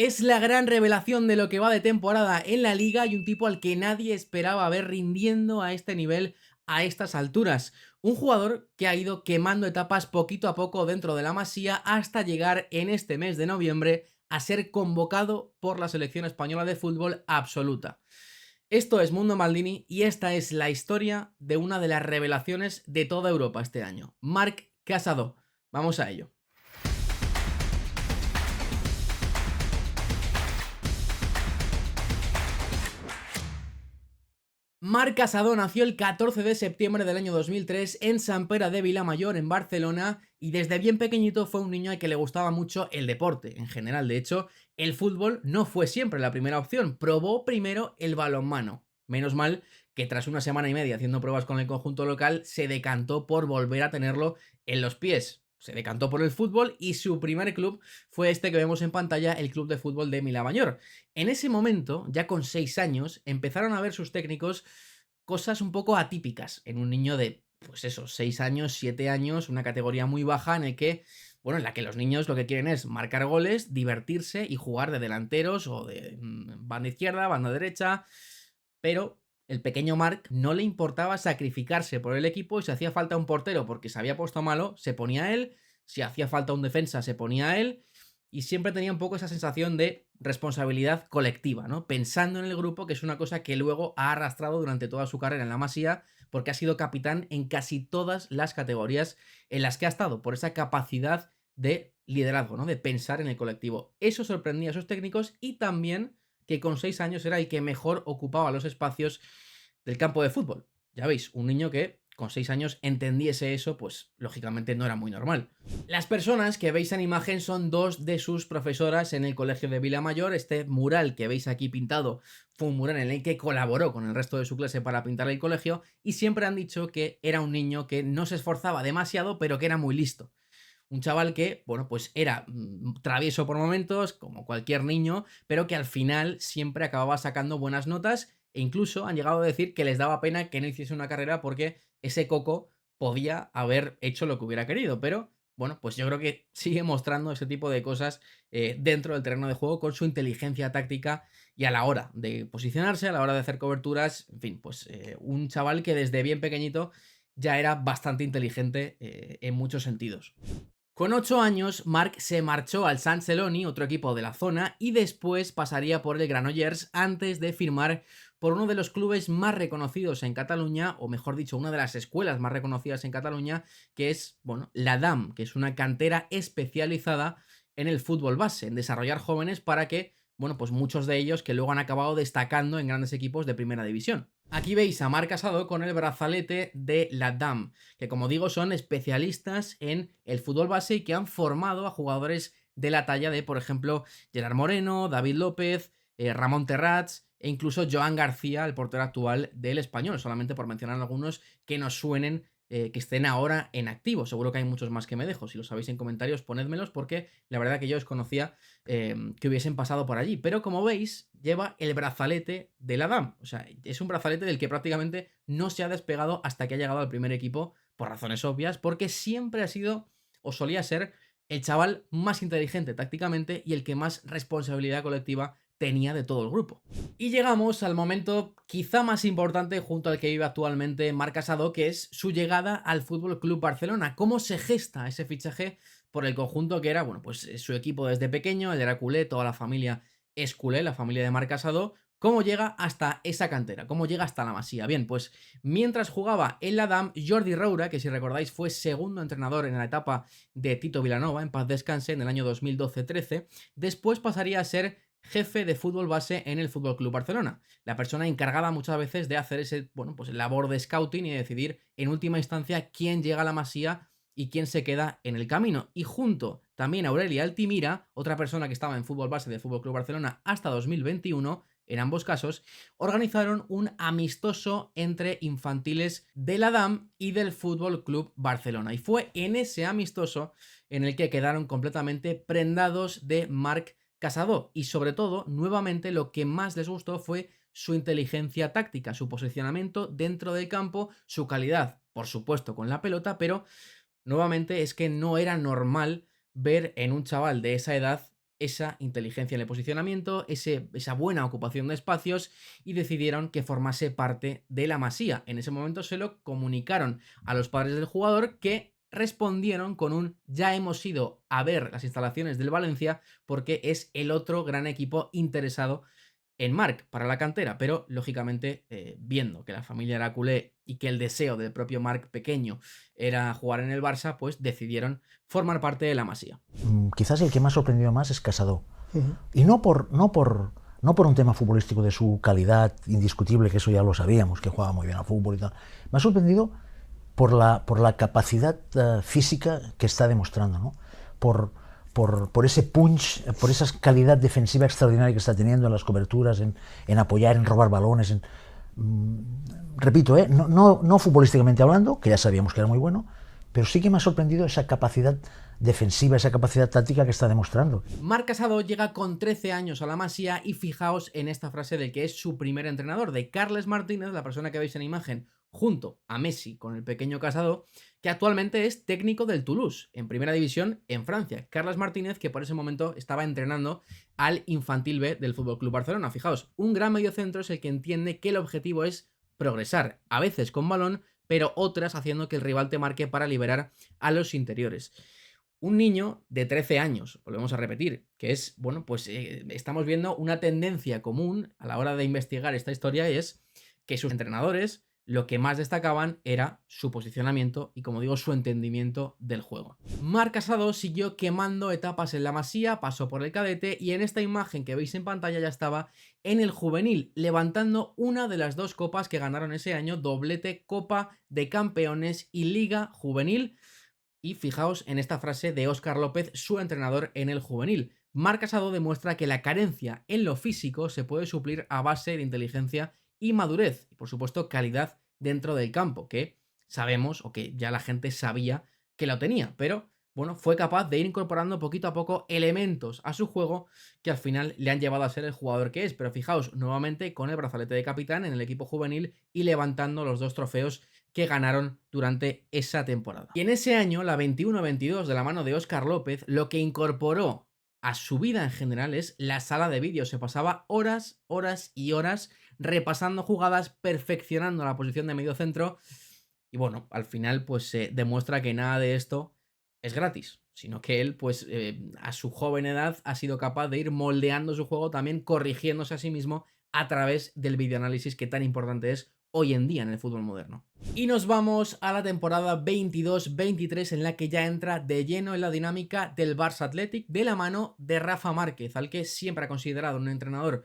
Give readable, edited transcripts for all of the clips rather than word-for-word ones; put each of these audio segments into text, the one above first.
Es la gran revelación de lo que va de temporada en la liga y un tipo al que nadie esperaba ver rindiendo a este nivel a estas alturas. Un jugador que ha ido quemando etapas poquito a poco dentro de la Masía hasta llegar en este mes de noviembre a ser convocado por la selección española de fútbol absoluta. Esto es Mundo Maldini y esta es la historia de una de las revelaciones de toda Europa este año, Marc Casado. Vamos a ello. Marc Casado nació el 14 de septiembre del año 2003 en Sant Pere de Vilamayor, en Barcelona, y desde bien pequeñito fue un niño al que le gustaba mucho el deporte en general. De hecho, el fútbol no fue siempre la primera opción, probó primero el balonmano. Menos mal que tras una semana y media haciendo pruebas con el conjunto local, se decantó por volver a tenerlo en los pies. Se decantó por el fútbol y su primer club fue este que vemos en pantalla, el Club de Fútbol de Vilamayor. En ese momento, ya con 6 años, empezaron a ver sus técnicos cosas un poco atípicas en un niño de, pues eso, 6 años, 7 años, una categoría muy baja en el que, bueno, en la que los niños lo que quieren es marcar goles, divertirse y jugar de delanteros o de banda izquierda, banda derecha, pero el pequeño Marc no le importaba sacrificarse por el equipo y si hacía falta un portero porque se había puesto malo, se ponía él, si hacía falta un defensa, se ponía él, y siempre tenía un poco esa sensación de responsabilidad colectiva, ¿no? Pensando en el grupo, que es una cosa que luego ha arrastrado durante toda su carrera en la Masía, porque ha sido capitán en casi todas las categorías en las que ha estado, por esa capacidad de liderazgo, ¿no? De pensar en el colectivo. Eso sorprendía a sus técnicos y también que con 6 años era el que mejor ocupaba los espacios del campo de fútbol. Ya veis, un niño que con 6 años entendiese eso, pues lógicamente no era muy normal. Las personas que veis en imagen son dos de sus profesoras en el colegio de Vilamayor. Este mural que veis aquí pintado fue un mural en el que colaboró con el resto de su clase para pintar el colegio y siempre han dicho que era un niño que no se esforzaba demasiado, pero que era muy listo. Un chaval que, bueno, pues era travieso por momentos, como cualquier niño, pero que al final siempre acababa sacando buenas notas e incluso han llegado a decir que les daba pena que no hiciese una carrera porque ese coco podía haber hecho lo que hubiera querido, pero bueno, pues yo creo que sigue mostrando ese tipo de cosas dentro del terreno de juego con su inteligencia táctica y a la hora de posicionarse, a la hora de hacer coberturas, en fin, pues un chaval que desde bien pequeñito ya era bastante inteligente en muchos sentidos. Con 8 años, Marc se marchó al Sant Celoni, otro equipo de la zona, y después pasaría por el Granollers antes de firmar por uno de los clubes más reconocidos en Cataluña, o mejor dicho, una de las escuelas más reconocidas en Cataluña, que es, bueno, la DAM, que es una cantera especializada en el fútbol base, en desarrollar jóvenes para que, bueno, pues muchos de ellos que luego han acabado destacando en grandes equipos de primera división. Aquí veis a Marc Casado con el brazalete de la DAM, que como digo son especialistas en el fútbol base y que han formado a jugadores de la talla de, por ejemplo, Gerard Moreno, David López, Ramón Terrats e incluso Joan García, el portero actual del Español, solamente por mencionar algunos que nos suenen, que estén ahora en activo. Seguro que hay muchos más que me dejo. Si lo sabéis en comentarios, ponedmelos porque la verdad que yo desconocía que hubiesen pasado por allí. Pero como veis, lleva el brazalete de la DAM. O sea, es un brazalete del que prácticamente no se ha despegado hasta que ha llegado al primer equipo, por razones obvias, porque siempre ha sido o solía ser el chaval más inteligente tácticamente y el que más responsabilidad colectiva tenía de todo el grupo. Y llegamos al momento quizá más importante junto al que vive actualmente Marc Casado, que es su llegada al Fútbol Club Barcelona. ¿Cómo se gesta ese fichaje por el conjunto que era, bueno, pues su equipo desde pequeño, él era culé, toda la familia es culé, la familia de Marc Casado? ¿Cómo llega hasta esa cantera? ¿Cómo llega hasta la Masía? Bien, pues mientras jugaba en la DAM, Jordi Roura, que si recordáis fue segundo entrenador en la etapa de Tito Vilanova, en paz descanse, en el año 2012-13, después pasaría a ser jefe de fútbol base en el Fútbol Club Barcelona. La persona encargada muchas veces de hacer ese, bueno, pues labor de scouting y de decidir en última instancia quién llega a la Masía y quién se queda en el camino. Y junto también a Aurelia Altimira, otra persona que estaba en fútbol base del Fútbol Club Barcelona hasta 2021, en ambos casos, organizaron un amistoso entre infantiles de la DAM y del Fútbol Club Barcelona. Y fue en ese amistoso en el que quedaron completamente prendados de Marc Casado. Y sobre todo, nuevamente, lo que más les gustó fue su inteligencia táctica, su posicionamiento dentro del campo, su calidad, por supuesto, con la pelota, pero nuevamente es que no era normal ver en un chaval de esa edad esa inteligencia en el posicionamiento, esa buena ocupación de espacios y decidieron que formase parte de la Masía. En ese momento se lo comunicaron a los padres del jugador, que respondieron con un ya hemos ido a ver las instalaciones del Valencia porque es el otro gran equipo interesado en Marc para la cantera, pero lógicamente viendo que la familia era culé y que el deseo del propio Marc pequeño era jugar en el Barça, pues decidieron formar parte de la Masía. Quizás el que me ha sorprendido más es Casado. Y no por un tema futbolístico de su calidad indiscutible, que eso ya lo sabíamos, que juega muy bien al fútbol y tal. Me ha sorprendido por la capacidad física que está demostrando, ¿no? Por ese punch, por esa calidad defensiva extraordinaria que está teniendo en las coberturas, en apoyar, en robar balones. Repito, no futbolísticamente hablando, que ya sabíamos que era muy bueno, pero sí que me ha sorprendido esa capacidad defensiva, esa capacidad táctica que está demostrando. Marc Casado llega con 13 años a la Masía y fijaos en esta frase del que es su primer entrenador, de Carles Martínez, la persona que veis en imagen, junto a Messi con el pequeño Casado, que actualmente es técnico del Toulouse, en primera división en Francia. Carles Martínez, que por ese momento estaba entrenando al Infantil B del FC Barcelona. Fijaos, un gran mediocentro es el que entiende que el objetivo es progresar, a veces con balón, pero otras haciendo que el rival te marque para liberar a los interiores. Un niño de 13 años, volvemos a repetir, que es, bueno, pues estamos viendo una tendencia común a la hora de investigar esta historia, es que sus entrenadores lo que más destacaban era su posicionamiento y, como digo, su entendimiento del juego. Marc Casado siguió quemando etapas en la Masía, pasó por el cadete y en esta imagen que veis en pantalla ya estaba en el juvenil, levantando una de las dos copas que ganaron ese año, doblete Copa de Campeones y Liga Juvenil. Y fijaos en esta frase de Óscar López, su entrenador en el juvenil. Marc Casado demuestra que la carencia en lo físico se puede suplir a base de inteligencia y madurez. Y por supuesto calidad dentro del campo, que sabemos o que ya la gente sabía que lo tenía. Pero bueno, fue capaz de ir incorporando poquito a poco elementos a su juego que al final le han llevado a ser el jugador que es. Pero fijaos, nuevamente con el brazalete de capitán en el equipo juvenil y levantando los dos trofeos que ganaron durante esa temporada. Y en ese año, la 21-22, de la mano de Óscar López, lo que incorporó a su vida en general es la sala de vídeo. Se pasaba horas, horas y horas repasando jugadas, perfeccionando la posición de medio centro. Y bueno, al final pues se demuestra que nada de esto es gratis, sino que él pues a su joven edad ha sido capaz de ir moldeando su juego, también corrigiéndose a sí mismo a través del videoanálisis, que tan importante es hoy en día en el fútbol moderno. Y nos vamos a la temporada 22-23, en la que ya entra de lleno en la dinámica del Barça Athletic de la mano de Rafa Márquez, al que siempre ha considerado un entrenador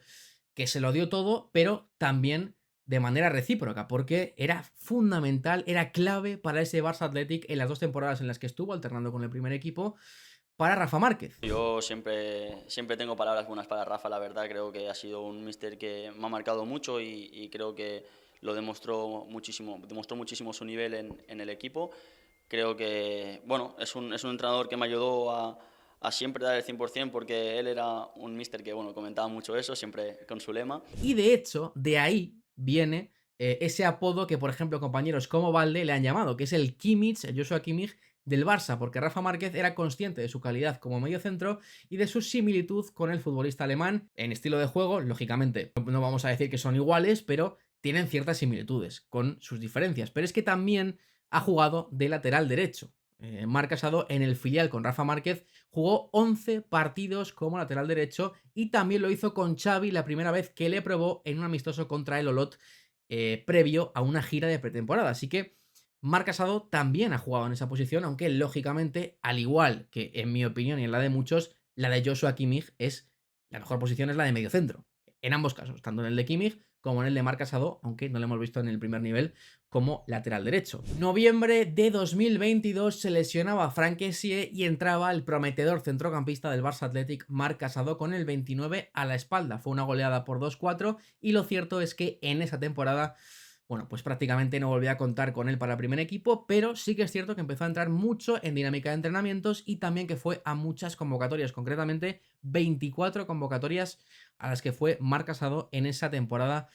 que se lo dio todo, pero también de manera recíproca, porque era fundamental, era clave para ese Barça Athletic en las dos temporadas en las que estuvo alternando con el primer equipo, para Rafa Márquez. Yo siempre tengo palabras buenas para Rafa, la verdad. Creo que ha sido un míster que me ha marcado mucho y creo que lo demostró muchísimo su nivel en el equipo. Creo que, bueno, es un entrenador que me ayudó a siempre dar el 100%, porque él era un míster que, bueno, comentaba mucho eso, siempre con su lema. Y de hecho, de ahí viene ese apodo que, por ejemplo, compañeros como Valde le han llamado, que es el Kimmich, el Joshua Kimmich del Barça, porque Rafa Márquez era consciente de su calidad como mediocentro y de su similitud con el futbolista alemán en estilo de juego. Lógicamente, no vamos a decir que son iguales, pero tienen ciertas similitudes con sus diferencias. Pero es que también ha jugado de lateral derecho. Marc Casado en el filial con Rafa Márquez jugó 11 partidos como lateral derecho y también lo hizo con Xavi la primera vez que le probó en un amistoso contra el Olot previo a una gira de pretemporada. Así que Marc Casado también ha jugado en esa posición, aunque lógicamente, al igual que en mi opinión y en la de muchos, la de Joshua Kimmich la mejor posición es la de mediocentro. En ambos casos, tanto en el de Kimmich como en el de Marc Casado, aunque no lo hemos visto en el primer nivel como lateral derecho. Noviembre de 2022 se lesionaba Franck Kessié y entraba el prometedor centrocampista del Barça Athletic, Marc Casado, con el 29 a la espalda. Fue una goleada por 2-4 y lo cierto es que en esa temporada, bueno, pues prácticamente no volví a contar con él para el primer equipo, pero sí que es cierto que empezó a entrar mucho en dinámica de entrenamientos y también que fue a muchas convocatorias, concretamente 24 convocatorias a las que fue Marc Casado en esa temporada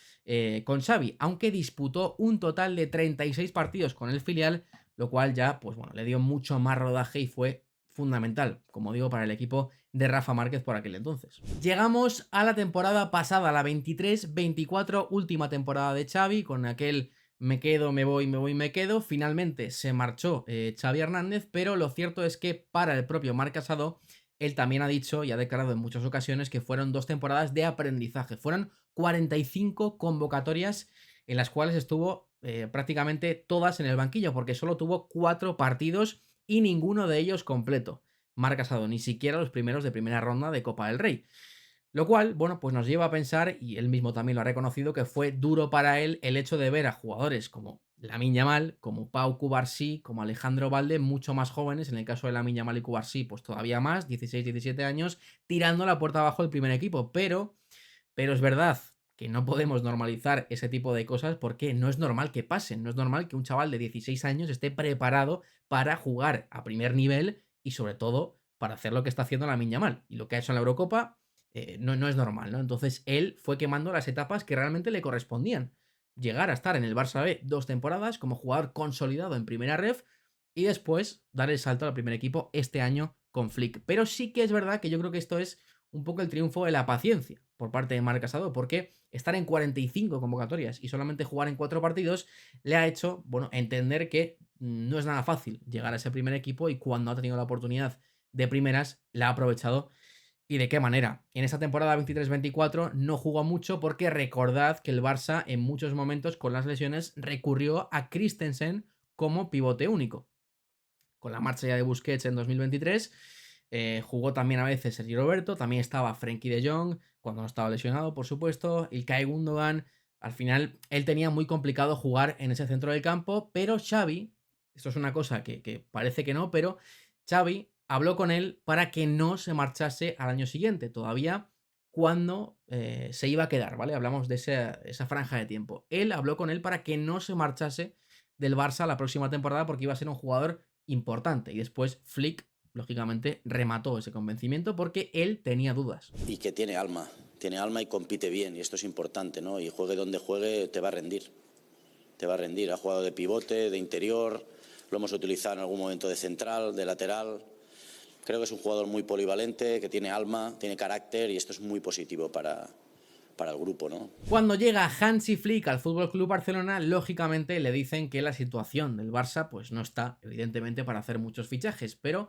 con Xavi, aunque disputó un total de 36 partidos con el filial, lo cual ya, pues bueno, le dio mucho más rodaje y fue fundamental, como digo, para el equipo de Rafa Márquez por aquel entonces. Llegamos a la temporada pasada, la 23-24, última temporada de Xavi, con aquel me quedo, me voy, me quedo. Finalmente se marchó Xavi Hernández, pero lo cierto es que para el propio Marc Casado, él también ha dicho y ha declarado en muchas ocasiones que fueron 2 temporadas de aprendizaje. Fueron 45 convocatorias en las cuales estuvo prácticamente todas en el banquillo, porque solo tuvo 4 partidos y ninguno de ellos completo. Marc Casado, ni siquiera los primeros de primera ronda de Copa del Rey. Lo cual, bueno, pues nos lleva a pensar, y él mismo también lo ha reconocido, que fue duro para él el hecho de ver a jugadores como Lamine Yamal, como Pau Cubarsí, como Alejandro Balde, mucho más jóvenes, en el caso de Lamine Yamal y Cubarsí, pues todavía más, 16, 17 años, tirando la puerta abajo del primer equipo. Pero es verdad que no podemos normalizar ese tipo de cosas porque no es normal que pasen, no es normal que un chaval de 16 años esté preparado para jugar a primer nivel y sobre todo para hacer lo que está haciendo Lamine Yamal. Y lo que ha hecho en la Eurocopa no es normal, ¿no? Entonces él fue quemando las etapas que realmente le correspondían. Llegar a estar en el Barça B 2 temporadas como jugador consolidado en primera ref y después dar el salto al primer equipo este año con Flick. Pero sí que es verdad que yo creo que esto es un poco el triunfo de la paciencia por parte de Marc Casado, porque estar en 45 convocatorias y solamente jugar en 4 partidos le ha hecho, bueno, entender que no es nada fácil llegar a ese primer equipo y cuando ha tenido la oportunidad de primeras la ha aprovechado. ¿Y de qué manera? En esta temporada 23-24 no jugó mucho porque recordad que el Barça en muchos momentos con las lesiones recurrió a Christensen como pivote único. Con la marcha ya de Busquets en 2023, jugó también a veces Sergio Roberto, también estaba Frenkie de Jong, cuando no estaba lesionado, por supuesto, Ilkay Gundogan. Al final, él tenía muy complicado jugar en ese centro del campo, pero Xavi, esto es una cosa que parece que no, pero Xavi habló con él para que no se marchase al año siguiente, todavía cuando se iba a quedar, ¿vale? Hablamos de esa franja de tiempo. Él habló con él para que no se marchase del Barça la próxima temporada porque iba a ser un jugador importante. Y después Flick, lógicamente, remató ese convencimiento porque él tenía dudas. Y que tiene alma y compite bien, y esto es importante, ¿no? Y juegue donde juegue, te va a rendir. Te va a rendir. Ha jugado de pivote, de interior, lo hemos utilizado en algún momento de central, de lateral. Creo que es un jugador muy polivalente, que tiene alma, tiene carácter, y esto es muy positivo para el grupo, ¿no? Cuando llega Hansi Flick al FC Barcelona, lógicamente le dicen que la situación del Barça pues no está, evidentemente, para hacer muchos fichajes, pero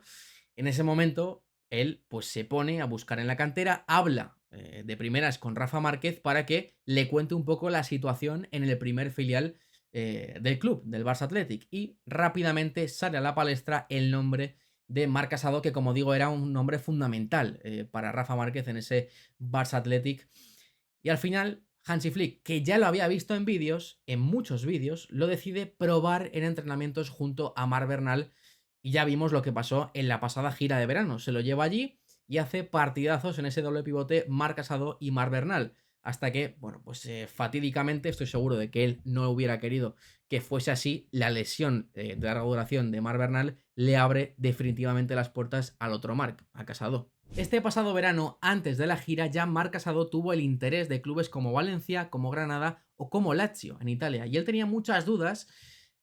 en ese momento él pues se pone a buscar en la cantera, habla de primeras con Rafa Márquez para que le cuente un poco la situación en el primer filial del club, del Barça Athletic, y rápidamente sale a la palestra el nombre de Marc Casado, que como digo era un nombre fundamental para Rafa Márquez en ese Barça Athletic. Y al final, Hansi Flick, que ya lo había visto en vídeos, en muchos vídeos, lo decide probar en entrenamientos junto a Marc Bernal. Y ya vimos lo que pasó en la pasada gira de verano. Se lo lleva allí y hace partidazos en ese doble pivote Marc Casado y Marc Bernal. Hasta que, bueno, pues fatídicamente, estoy seguro de que él no hubiera querido que fuese así, la lesión de larga duración de Marc Bernal le abre definitivamente las puertas al otro Marc, a Casado. Este pasado verano, antes de la gira, ya Marc Casado tuvo el interés de clubes como Valencia, como Granada o como Lazio en Italia. Y él tenía muchas dudas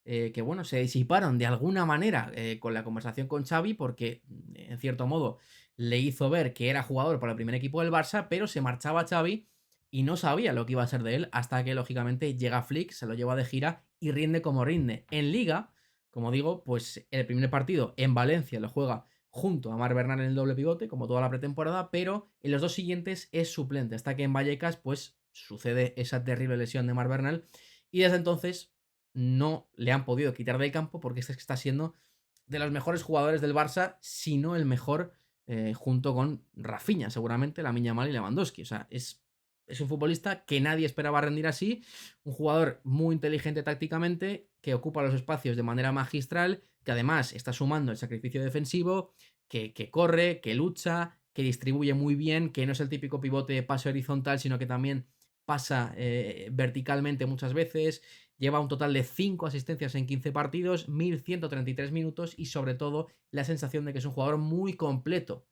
que, bueno, se disiparon de alguna manera con la conversación con Xavi porque, en cierto modo, le hizo ver que era jugador para el primer equipo del Barça, pero se marchaba Xavi y no sabía lo que iba a ser de él hasta que, lógicamente, llega Flick, se lo lleva de gira y rinde como rinde. En Liga, como digo, pues el primer partido en Valencia lo juega junto a Marc Bernal en el doble pivote, como toda la pretemporada, pero en los 2 siguientes es suplente, hasta que en Vallecas pues sucede esa terrible lesión de Marc Bernal y desde entonces no le han podido quitar del campo porque este está siendo de los mejores jugadores del Barça, si no el mejor, junto con Rafinha, seguramente, Lamine Yamal y Lewandowski. O sea, es un futbolista que nadie esperaba rendir así, un jugador muy inteligente tácticamente, que ocupa los espacios de manera magistral, que además está sumando el sacrificio defensivo, que corre, que lucha, que distribuye muy bien, que no es el típico pivote de pase horizontal, sino que también pasa verticalmente muchas veces, lleva un total de 5 asistencias en 15 partidos, 1133 minutos y sobre todo la sensación de que es un jugador muy completo.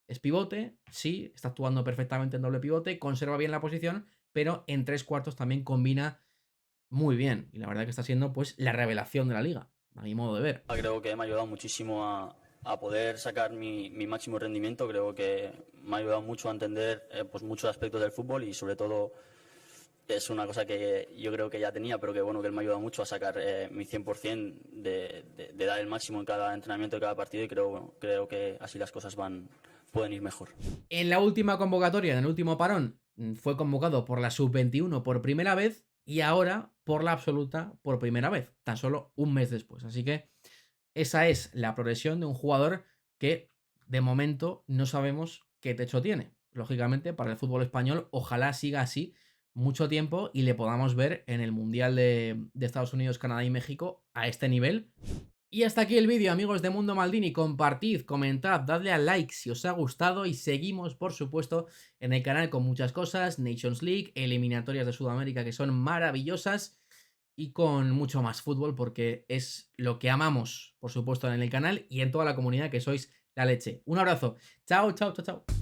Es pivote, sí, está actuando perfectamente en doble pivote, conserva bien la posición, pero en 3/4 también combina muy bien. Y la verdad que está siendo pues la revelación de la liga, a mi modo de ver. Creo que me ha ayudado muchísimo a poder sacar mi máximo rendimiento. Creo que me ha ayudado mucho a entender pues muchos aspectos del fútbol y sobre todo es una cosa que yo creo que ya tenía, pero que bueno, que él me ha ayudado mucho a sacar mi 100% de dar el máximo en cada entrenamiento, de cada partido, y creo que así las cosas pueden ir mejor. En la última convocatoria, en el último parón, fue convocado por la sub-21 por primera vez y ahora por la absoluta por primera vez, tan solo un mes después. Así que esa es la progresión de un jugador que de momento no sabemos qué techo tiene. Lógicamente, para el fútbol español, ojalá siga así mucho tiempo y le podamos ver en el Mundial de Estados Unidos, Canadá y México a este nivel. Y hasta aquí el vídeo, amigos de Mundo Maldini. Compartid, comentad, dadle al like si os ha gustado y seguimos, por supuesto, en el canal con muchas cosas, Nations League, eliminatorias de Sudamérica que son maravillosas y con mucho más fútbol porque es lo que amamos, por supuesto, en el canal y en toda la comunidad que sois la leche. Un abrazo. Chao, chao, chao, chao.